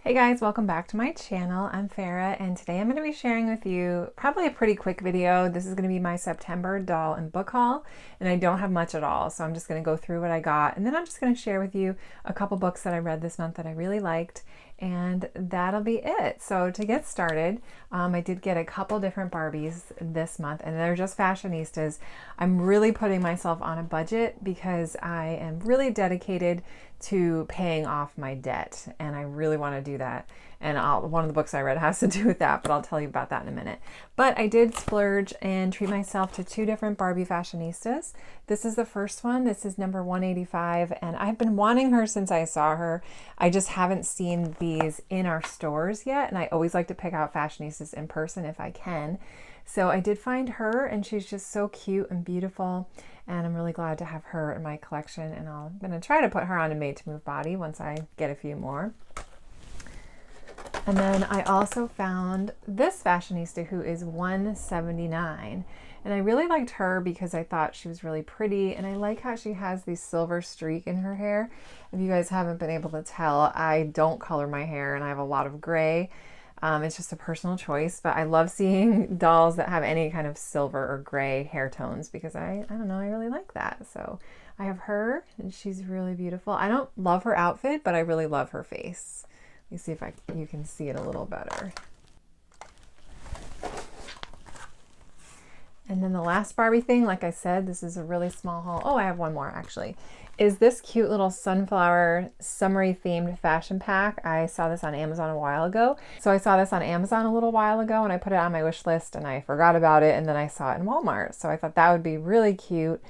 Hey guys, welcome back to my channel. I'm Farah, and today I'm going to be sharing with you probably a pretty quick video. This is going to be my September doll and book haul, and I don't have much at all, so I'm just going to go through what I got, and then I'm just going to share with you a couple books that I read this month that I really liked, and that'll be it. So to get started, I did get a couple different Barbies this month, and they're just fashionistas. I'm really putting myself on a budget because I am really dedicated to paying off my debt, and I really want to do that. And one of the books I read has to do with that, but I'll tell you about that in a minute. But I did splurge and treat myself to two different Barbie fashionistas. This is the first one. This is number 185, and I've been wanting her since I saw her. I just haven't seen these in our stores yet, and I always like to pick out fashionistas in person if I can. So I did find her, and she's just so cute and beautiful, and I'm really glad to have her in my collection, and I'm going to try to put her on a made-to-move body once I get a few more. And then I also found this fashionista who is 179, and I really liked her because I thought she was really pretty, and I like how she has this silver streak in her hair. If you guys haven't been able to tell, I don't color my hair, and I have a lot of gray. It's just a personal choice, but I love seeing dolls that have any kind of silver or gray hair tones because I don't know, I really like that. So I have her, and she's really beautiful. I don't love her outfit, but I really love her face. Let me see if you can see it a little better. And then the last Barbie thing, like I said, this is a really small haul. Oh, I have one more actually. Is this cute little sunflower summery themed fashion pack. I saw this on Amazon a while ago. So I saw this on Amazon a little while ago, and I put it on my wish list, and I forgot about it, and then I saw it in Walmart. So I thought that would be really cute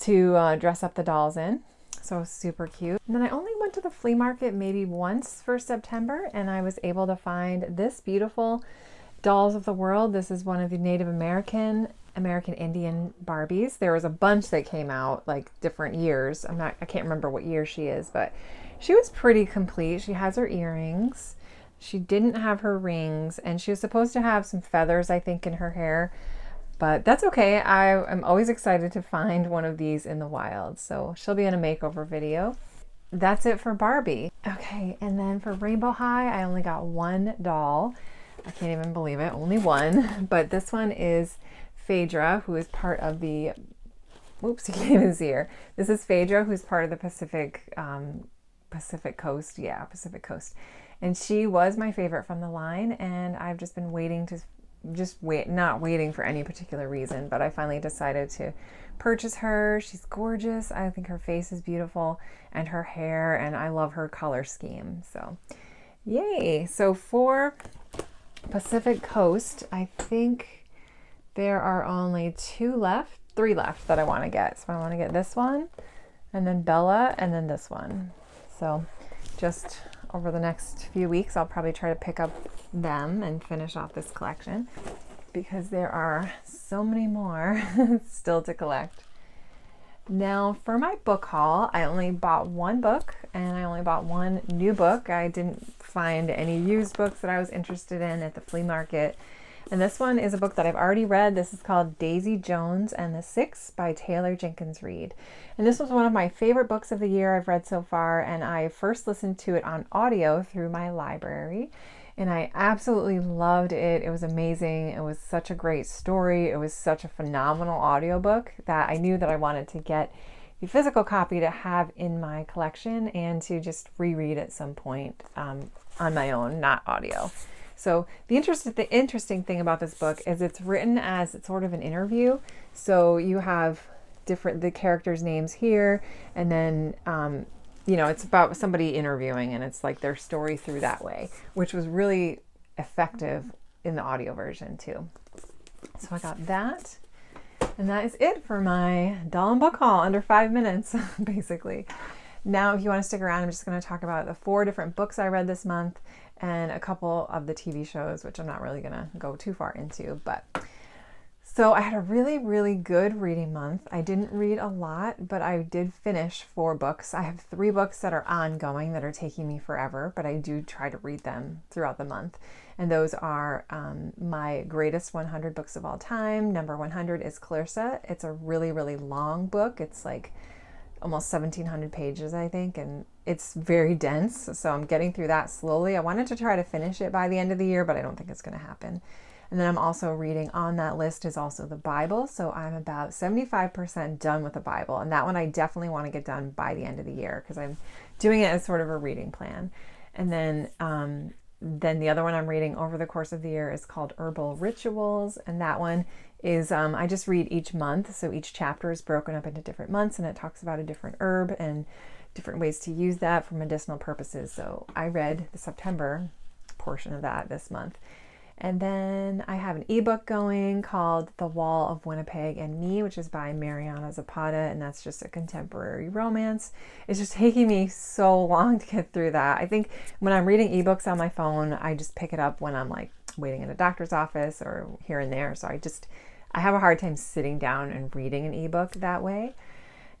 to dress up the dolls in. So super cute. And then I only went to the flea market maybe once for September, and I was able to find this beautiful Dolls of the World. This is one of the Native American Indian Barbies. There was a bunch that came out like different years. I can't remember what year she is, but she was pretty complete. She has her earrings. She didn't have her rings, and she was supposed to have some feathers, I think, in her hair, but that's okay. I'm always excited to find one of these in the wild. So she'll be in a makeover video. That's it for Barbie. Okay, and then for Rainbow High, I only got one doll. I can't even believe it, only one. But this one is Phaedra, who is part of the, oops, he can't even see her. This is Phaedra, who's part of the Pacific Coast. Yeah, Pacific Coast. And she was my favorite from the line, and I've just been waiting to, not waiting for any particular reason, but I finally decided to purchase her. She's gorgeous. I think her face is beautiful, and her hair, and I love her color scheme. So, yay. So for Pacific Coast, I think there are only three left that I want to get. So I want to get this one, and then Bella, and then this one. So just over the next few weeks, I'll probably try to pick up them and finish off this collection because there are so many more still to collect. Now for my book haul, I only bought one book, and I only bought one new book. I didn't find any used books that I was interested in at the flea market. And this one is a book that I've already read. This is called Daisy Jones and the Six by Taylor Jenkins Reid. And this was one of my favorite books of the year I've read so far, and I first listened to it on audio through my library, and I absolutely loved it. It was amazing. It was such a great story. It was such a phenomenal audiobook that I knew that I wanted to get the physical copy to have in my collection and to just reread at some point on my own, not audio. So the interesting thing about this book is it's written as it's sort of an interview. So you have the characters' names here, and then it's about somebody interviewing, and it's like their story through that way, which was really effective in the audio version too. So I got that, and that is it for my doll and book haul, under 5 minutes, basically. Now, if you want to stick around, I'm just going to talk about the 4 different books I read this month and a couple of the TV shows, which I'm not really going to go too far into. But so I had a really, really good reading month. I didn't read a lot, but I did finish 4 books. I have 3 books that are ongoing that are taking me forever, but I do try to read them throughout the month. And those are my greatest 100 books of all time. Number 100 is Clarissa. It's a really, really long book. It's like almost 1,700 pages, I think, and it's very dense, so I'm getting through that slowly. I wanted to try to finish it by the end of the year, but I don't think it's going to happen. And then I'm also reading, on that list is also the Bible. So I'm about 75% done with the Bible. And that one I definitely want to get done by the end of the year because I'm doing it as sort of a reading plan. And then the other one I'm reading over the course of the year is called Herbal Rituals. And that one is, I just read each month. So each chapter is broken up into different months and it talks about a different herb and different ways to use that for medicinal purposes. So I read the September portion of that this month. And then I have an ebook going called The Wall of Winnipeg and Me, which is by Mariana Zapata, and that's just a contemporary romance. It's just taking me so long to get through that. I think when I'm reading ebooks on my phone, I just pick it up when I'm like waiting in a doctor's office or here and there. So I have a hard time sitting down and reading an ebook that way.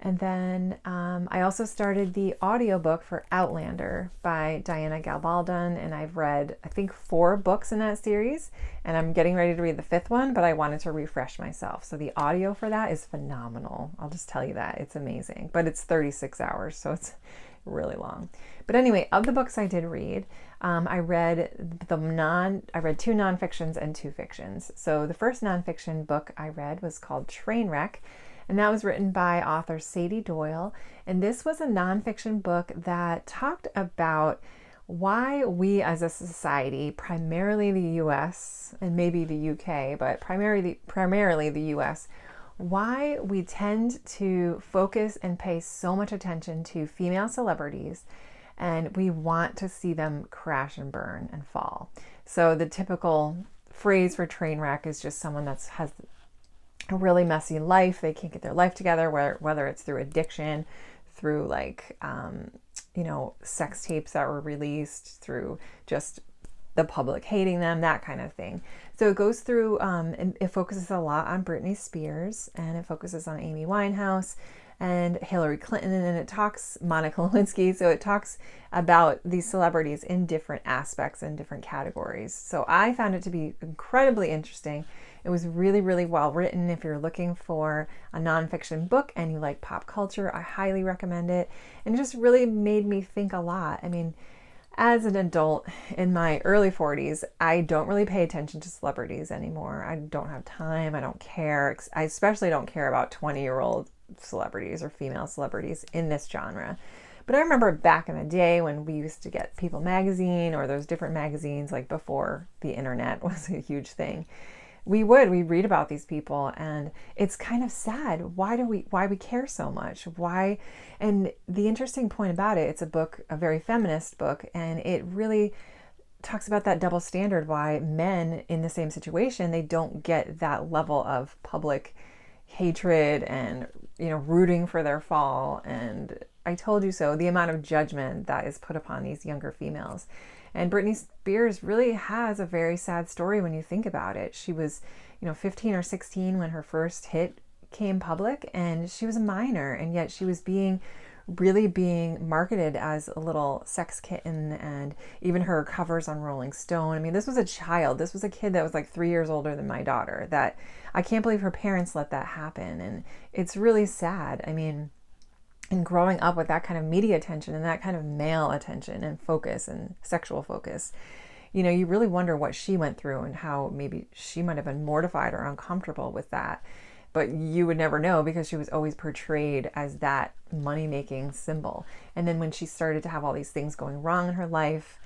And then I also started the audiobook for Outlander by Diana Gabaldon, and I've read, I think, 4 books in that series, and I'm getting ready to read the 5th one, but I wanted to refresh myself. So the audio for that is phenomenal. I'll just tell you that. It's amazing, but it's 36 hours, so it's really long. But anyway, of the books I did read, I read 2 nonfictions and 2 fictions. So the first nonfiction book I read was called Trainwreck, and that was written by author Sadie Doyle. And this was a nonfiction book that talked about why we as a society, primarily the US and maybe the UK, but primarily the US, why we tend to focus and pay so much attention to female celebrities and we want to see them crash and burn and fall. So the typical phrase for train wreck is just someone that has a really messy life. They can't get their life together, whether it's through addiction, through sex tapes that were released, through just the public hating them, that kind of thing. So it goes through, and it focuses a lot on Britney Spears, and it focuses on Amy Winehouse and Hillary Clinton, and it talks Monica Lewinsky. So it talks about these celebrities in different aspects and different categories. So I found it to be incredibly interesting. It was really, really well written. If you're looking for a nonfiction book and you like pop culture, I highly recommend it. And it just really made me think a lot. I mean, as an adult in my early 40s, I don't really pay attention to celebrities anymore. I don't have time. I don't care. I especially don't care about 20-year-old celebrities or female celebrities in this genre. But I remember back in the day when we used to get People magazine or those different magazines, like before the internet was a huge thing. We'd read about these people, and it's kind of sad. Why we care so much? Why? And the interesting point about it, it's a very feminist book, and it really talks about that double standard, why men in the same situation, they don't get that level of public hatred and, rooting for their fall. And I told you so, the amount of judgment that is put upon these younger females. And Britney Spears really has a very sad story when you think about it. She was, 15 or 16 when her first hit came public, and she was a minor, and yet she was being marketed as a little sex kitten, and even her covers on Rolling Stone. I mean, this was a child. This was a kid that was like 3 years older than my daughter. That I can't believe her parents let that happen, and it's really sad. I mean, and growing up with that kind of media attention and that kind of male attention and focus and sexual focus, you really wonder what she went through and how maybe she might have been mortified or uncomfortable with that. But you would never know because she was always portrayed as that money-making symbol. And then when she started to have all these things going wrong in her life,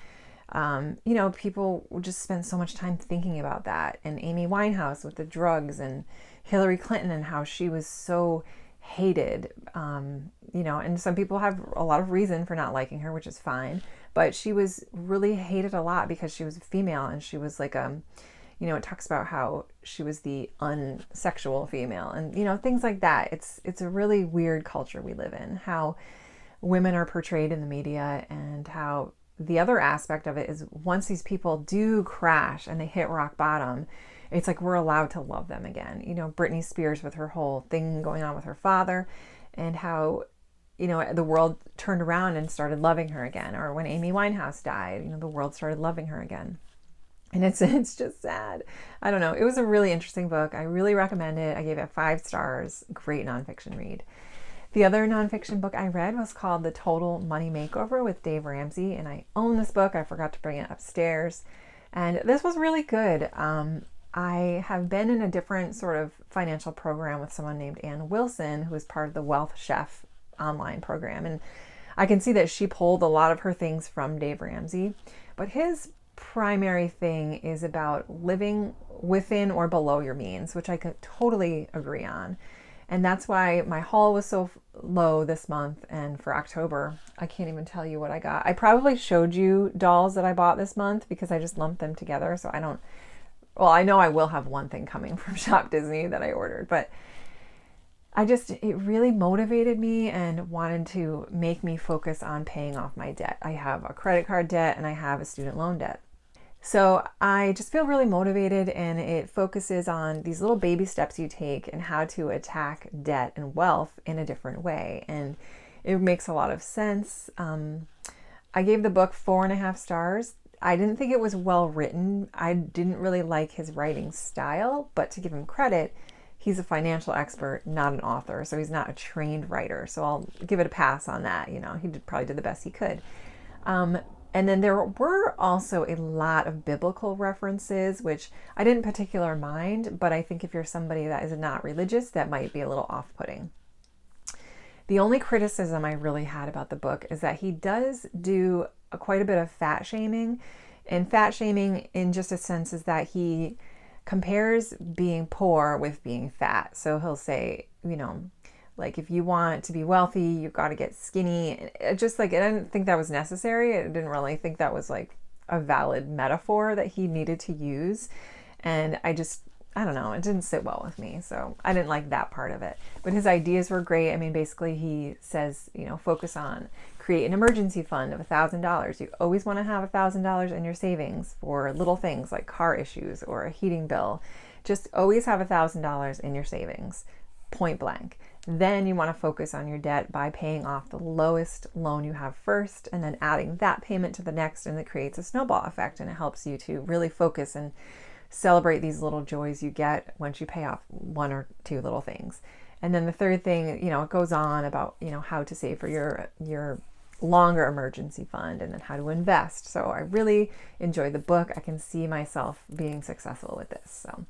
people would just spend so much time thinking about that. And Amy Winehouse with the drugs, and Hillary Clinton and how she was so hated, and some people have a lot of reason for not liking her, which is fine, but she was really hated a lot because she was a female, and she was like, it talks about how she was the unsexual female, and, things like that. It's a really weird culture we live in, how women are portrayed in the media, and how the other aspect of it is once these people do crash and they hit rock bottom, it's like we're allowed to love them again. Britney Spears with her whole thing going on with her father, and how, the world turned around and started loving her again. Or when Amy Winehouse died, the world started loving her again. And it's just sad. I don't know. It was a really interesting book. I really recommend it. I gave it 5 stars. Great nonfiction read. The other nonfiction book I read was called The Total Money Makeover with Dave Ramsey, and I own this book. I forgot to bring it upstairs, and this was really good. I have been in a different sort of financial program with someone named Ann Wilson, who is part of the Wealth Chef online program, and I can see that she pulled a lot of her things from Dave Ramsey, but his primary thing is about living within or below your means, which I could totally agree on. And that's why my haul was so low this month. And for October, I can't even tell you what I got. I probably showed you dolls that I bought this month because I just lumped them together. So I know I will have one thing coming from Shop Disney that I ordered, but it really motivated me and wanted to make me focus on paying off my debt. I have a credit card debt and I have a student loan debt. So I just feel really motivated, and it focuses on these little baby steps you take and how to attack debt and wealth in a different way. And it makes a lot of sense. I gave the book 4.5 stars. I didn't think it was well written. I didn't really like his writing style, but to give him credit, he's a financial expert, not an author. So he's not a trained writer. So I'll give it a pass on that. He probably did the best he could. And then there were also a lot of biblical references, which I didn't particularly mind, but I think if you're somebody that is not religious, that might be a little off-putting. The only criticism I really had about the book is that he does do quite a bit of fat shaming. And fat shaming, in just a sense, is that he compares being poor with being fat. So he'll say, like, if you want to be wealthy, you've got to get skinny. I didn't think that was necessary. I didn't really think that was like a valid metaphor that he needed to use. And I don't know, it didn't sit well with me. So I didn't like that part of it. But his ideas were great. I mean, basically he says, focus on create an emergency fund of $1,000. You always want to have $1,000 in your savings for little things like car issues or a heating bill. Just always have $1,000 in your savings, point blank. Then you want to focus on your debt by paying off the lowest loan you have first, and then adding that payment to the next, and it creates a snowball effect, and it helps you to really focus and celebrate these little joys you get once you pay off one or two little things. And then the third thing, it goes on about, how to save for your longer emergency fund, and then how to invest. So I really enjoyed the book. I can see myself being successful with this. So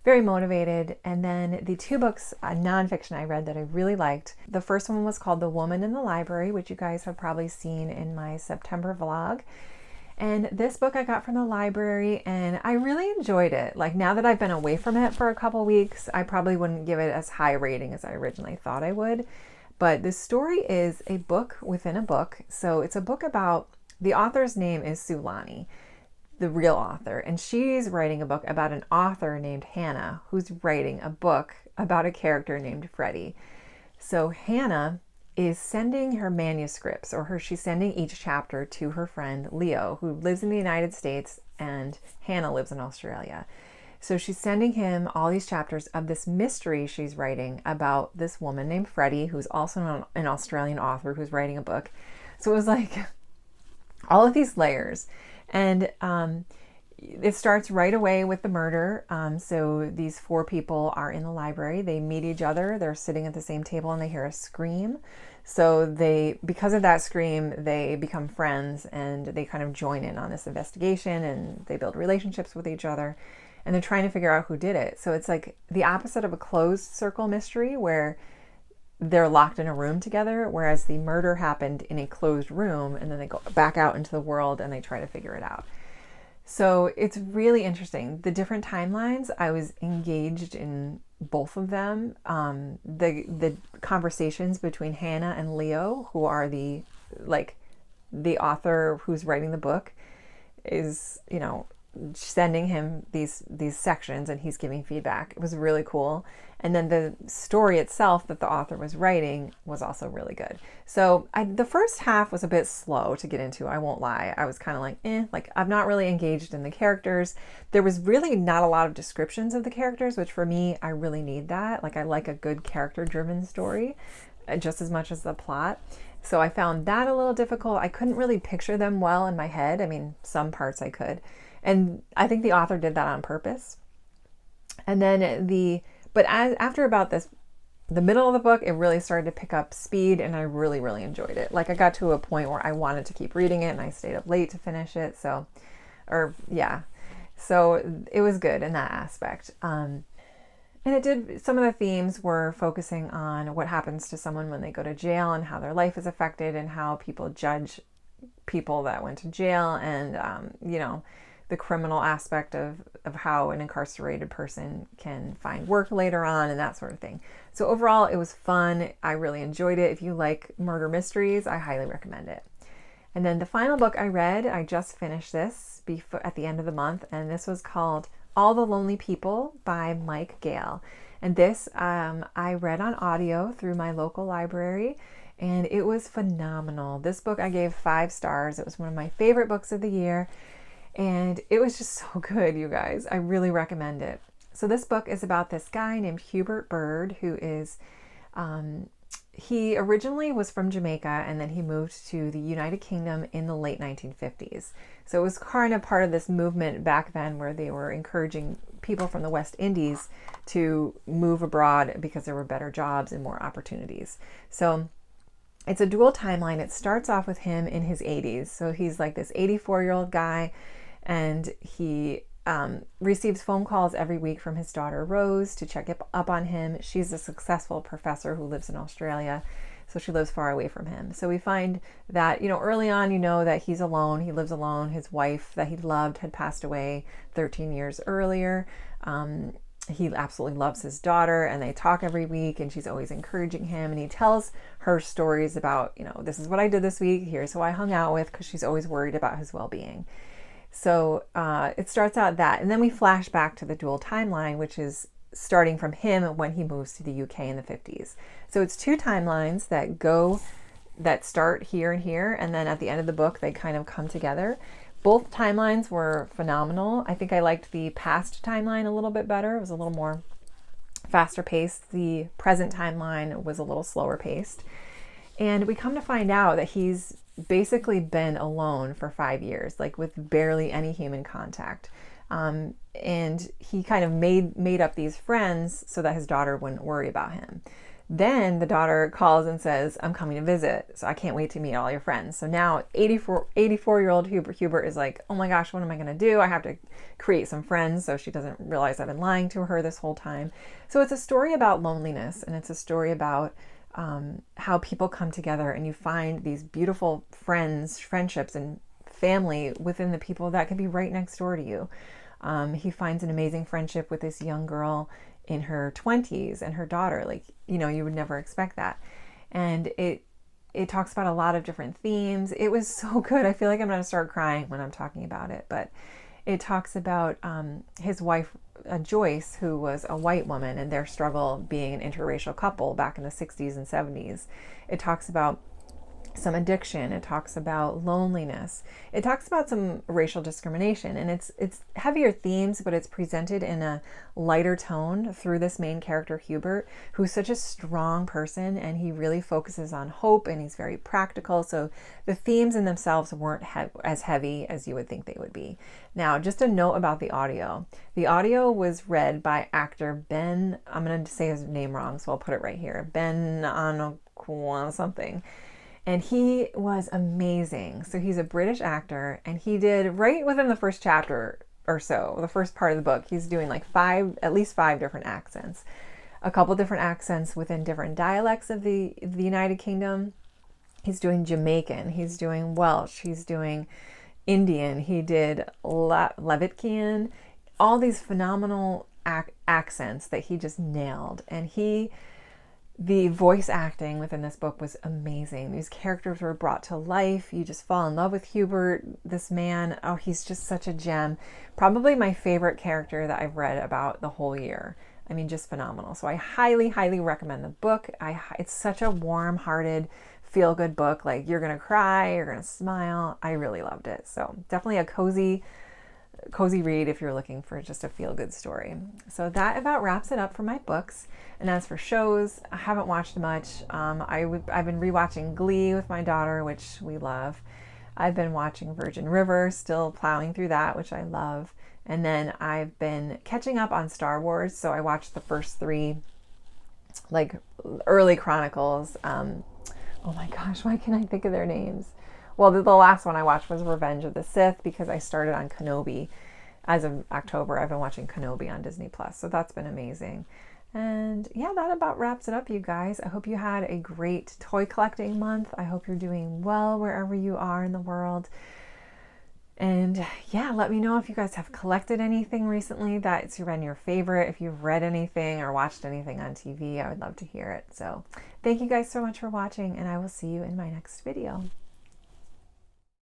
very motivated. And then the two books, nonfiction I read that I really liked. The first one was called The Woman in the Library, which you guys have probably seen in my September vlog. And this book I got from the library, and I really enjoyed it. Like, now that I've been away from it for a couple weeks, I probably wouldn't give it as high a rating as I originally thought I would. But this story is a book within a book. So it's a book about, the author's name is Sulani, the real author, and she's writing a book about an author named Hannah, who's writing a book about a character named Freddie. So Hannah is sending her manuscripts, she's sending each chapter to her friend Leo, who lives in the United States, and Hannah lives in Australia. So she's sending him all these chapters of this mystery she's writing about this woman named Freddie, who's also an Australian author who's writing a book. So it was like all of these layers. And it starts right away with the murder. So these four people are in the library. They meet each other. They're sitting at the same table and they hear a scream. So because of that scream, they become friends and they kind of join in on this investigation, and they build relationships with each other, and they're trying to figure out who did it. So it's like the opposite of a closed circle mystery where they're locked in a room together, whereas the murder happened in a closed room, and then they go back out into the world and they try to figure it out. So it's really interesting. The different timelines, I was engaged in both of them. The conversations between Hannah and Leo, who are the author who's writing the book, is, sending him these sections and he's giving feedback. It was really cool. And then the story itself that the author was writing was also really good. So the first half was a bit slow to get into, I won't lie. I was kind of like I'm not really engaged in the characters. There was really not a lot of descriptions of the characters, which for me, I really need that. Like, I like a good character-driven story just as much as the plot. So I found that a little difficult. I couldn't really picture them well in my head. I mean, some parts I could. And I think the author did that on purpose. And then after about this the middle of the book, it really started to pick up speed, and I really, really enjoyed it. Like, I got to a point where I wanted to keep reading it, and I stayed up late to finish it. So it was good in that aspect. And it did, some of the themes were focusing on what happens to someone when they go to jail and how their life is affected and how people judge people that went to jail, and the criminal aspect of how an incarcerated person can find work later on and that sort of thing. So overall, it was fun. I really enjoyed it. If you like murder mysteries, I highly recommend it. And then the final book I read, I just finished this at the end of the month, and this was called All the Lonely People by Mike Gale. And this I read on audio through my local library, and it was phenomenal. This book I gave 5 stars. It was one of my favorite books of the year, and it was just so good, you guys. I really recommend it. So this book is about this guy named Hubert Bird, who is, he originally was from Jamaica, and then he moved to the United Kingdom in the late 1950s. So it was kind of part of this movement back then where they were encouraging people from the West Indies to move abroad because there were better jobs and more opportunities. So it's a dual timeline. It starts off with him in his 80s. So he's like this 84-year-old guy, and he receives phone calls every week from his daughter Rose to check up on him. She's a successful professor who lives in Australia, so she lives far away from him. So we find that, early on, that he's alone. He lives alone. His wife that he loved had passed away 13 years earlier. He absolutely loves his daughter, and they talk every week, and she's always encouraging him, and he tells her stories about, this is what I did this week. Here's who I hung out with, because she's always worried about his well-being. So it starts out that, and then we flash back to the dual timeline, which is starting from him when he moves to the UK in the 50s. So it's 2 timelines that start here and here, and then at the end of the book, they kind of come together. Both timelines were phenomenal. I think I liked the past timeline a little bit better. It was a little more faster paced. The present timeline was a little slower paced. And we come to find out that he's basically been alone for 5 years, like with barely any human contact. And he kind of made up these friends so that his daughter wouldn't worry about him. Then the daughter calls and says, I'm coming to visit, so I can't wait to meet all your friends. So now 84-year-old Hubert is like, oh my gosh, what am I going to do? I have to create some friends so she doesn't realize I've been lying to her this whole time. So it's a story about loneliness, and it's a story about how people come together, and you find these beautiful friendships and family within the people that can be right next door to you. He finds an amazing friendship with this young girl in her 20s and her daughter. Like, you would never expect that. And it talks about a lot of different themes. It was so good. I feel like I'm going to start crying when I'm talking about it, but it talks about his wife, Joyce, who was a white woman, and their struggle being an interracial couple back in the 60s and 70s. It talks about some addiction. It talks about loneliness. It talks about some racial discrimination, and it's heavier themes, but it's presented in a lighter tone through this main character, Hubert, who's such a strong person, and he really focuses on hope, and he's very practical. So the themes in themselves weren't as heavy as you would think they would be. Now, just a note about the audio. The audio was read by actor Ben, I'm going to say his name wrong, so I'll put it right here, Ben Anokwa something. And he was amazing. So he's a British actor, and he did, right within the first chapter or so, the first part of the book, he's doing like at least five different accents. A couple different accents within different dialects of the United Kingdom. He's doing Jamaican, he's doing Welsh, he's doing Indian, he did Levitkian, all these phenomenal accents that he just nailed. And the voice acting within this book was amazing. These characters were brought to life. You just fall in love with Hubert, this man. Oh, he's just such a gem. Probably my favorite character that I've read about the whole year. I mean, just phenomenal. So I highly, highly recommend the book. It's such a warm-hearted, feel-good book. Like, you're going to cry, you're going to smile. I really loved it. So definitely a cozy read if you're looking for just a feel-good story. So that about wraps it up for my books. And as for shows, I haven't watched much. I've been rewatching Glee with my daughter, which we love. I've been watching Virgin River, still plowing through that, which I love. And then I've been catching up on Star Wars. So I watched the first 3 like early Chronicles. Oh my gosh, why can't I think of their names? Well, the last one I watched was Revenge of the Sith because I started on Kenobi. As of October, I've been watching Kenobi on Disney Plus, so that's been amazing. And yeah, that about wraps it up, you guys. I hope you had a great toy collecting month. I hope you're doing well wherever you are in the world. And yeah, let me know if you guys have collected anything recently that's been your favorite. If you've read anything or watched anything on TV, I would love to hear it. So thank you guys so much for watching, and I will see you in my next video.